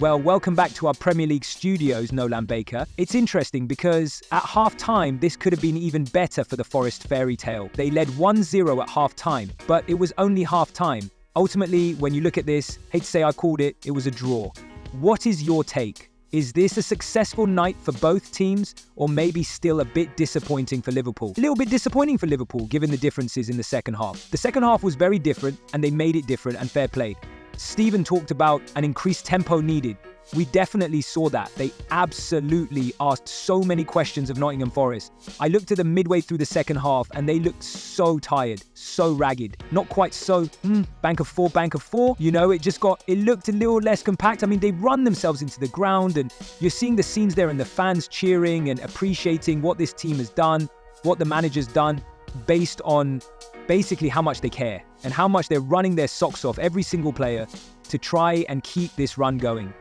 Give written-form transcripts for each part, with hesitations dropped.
Well, welcome back to our Premier League studios, Nolan Baker. It's interesting because at half-time, this could have been even better for the Forest fairy tale. They led 1-0 at half-time, but it was only half-time. Ultimately, when you look at this, hate to say I called it, it was a draw. What is your take? Is this a successful night for both teams, or maybe still a bit disappointing for Liverpool? A little bit disappointing for Liverpool, given the differences in the second half. The second half was very different, and they made it different, and fair play. Stephen talked about an increased tempo needed. We definitely saw that. They absolutely asked so many questions of Nottingham Forest. I looked at them midway through the second half and they looked so tired, so ragged. Not quite so, bank of four. You know, it looked a little less compact. I mean, they run themselves into the ground and you're seeing the scenes there and the fans cheering and appreciating what this team has done, what the manager's done, based on basically how much they care and how much they're running their socks off, every single player, to try and keep this run going.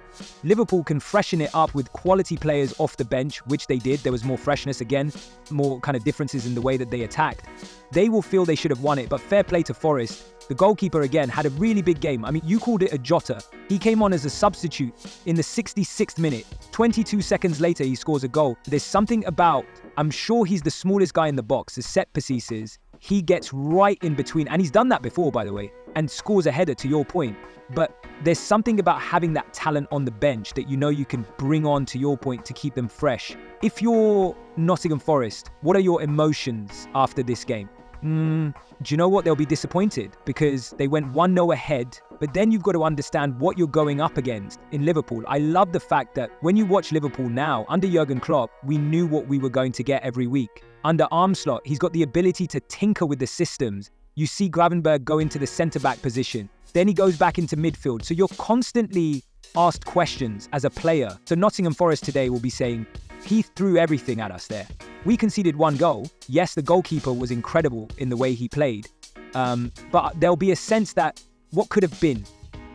Liverpool can freshen it up with quality players off the bench, which they did. There was more freshness again, more kind of differences in the way that they attacked. They will feel they should have won it, but fair play to Forest. The goalkeeper, again, had a really big game. I mean, you called it a Jota. He came on as a substitute in the 66th minute. 22 seconds later, he scores a goal. There's something about, I'm sure he's the smallest guy in the box, the set pieces. He gets right in between, and he's done that before, by the way, and scores a header, to your point. But there's something about having that talent on the bench that you know you can bring on, to your point, to keep them fresh. If you're Nottingham Forest, what are your emotions after this game? Do you know what? They'll be disappointed because they went 1-0 ahead, but then you've got to understand what you're going up against in Liverpool. I love the fact that when you watch Liverpool now, under Jurgen Klopp, we knew what we were going to get every week. Under Armstrong, he's got the ability to tinker with the systems. You see Gravenberg go into the centre-back position. Then he goes back into midfield. So you're constantly asked questions as a player. So Nottingham Forest today will be saying, he threw everything at us there. We conceded one goal. Yes, the goalkeeper was incredible in the way he played. But there'll be a sense that what could have been.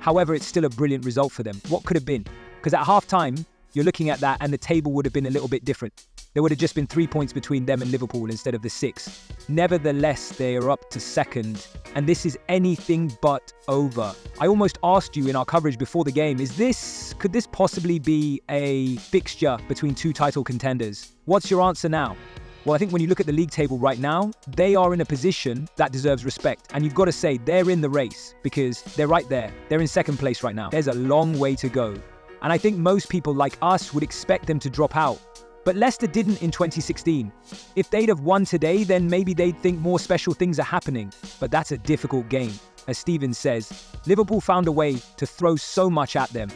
However, it's still a brilliant result for them. What could have been? Because at half-time, you're looking at that and the table would have been a little bit different. There would have just been 3 points between them and Liverpool instead of the 6. Nevertheless, they are up to second, and this is anything but over. I almost asked you in our coverage before the game, could this possibly be a fixture between two title contenders? What's your answer now? Well, I think when you look at the league table right now, they are in a position that deserves respect. And you've got to say they're in the race because they're right there. They're in second place right now. There's a long way to go. And I think most people like us would expect them to drop out. But Leicester didn't in 2016. If they'd have won today, then maybe they'd think more special things are happening. But that's a difficult game. As Stephen says, Liverpool found a way to throw so much at them.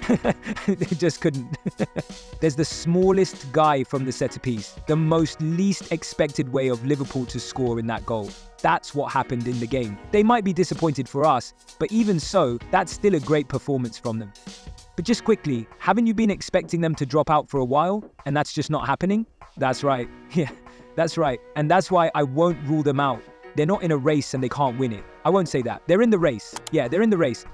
They just couldn't. There's the smallest guy from the set-piece, the most least expected way of Liverpool to score in that goal. That's what happened in the game. They might be disappointed for us, but even so, that's still a great performance from them. But just quickly, haven't you been expecting them to drop out for a while, and that's just not happening? That's right. Yeah, that's right. And that's why I won't rule them out. They're not in a race and they can't win it. I won't say that. They're in the race. Yeah, they're in the race.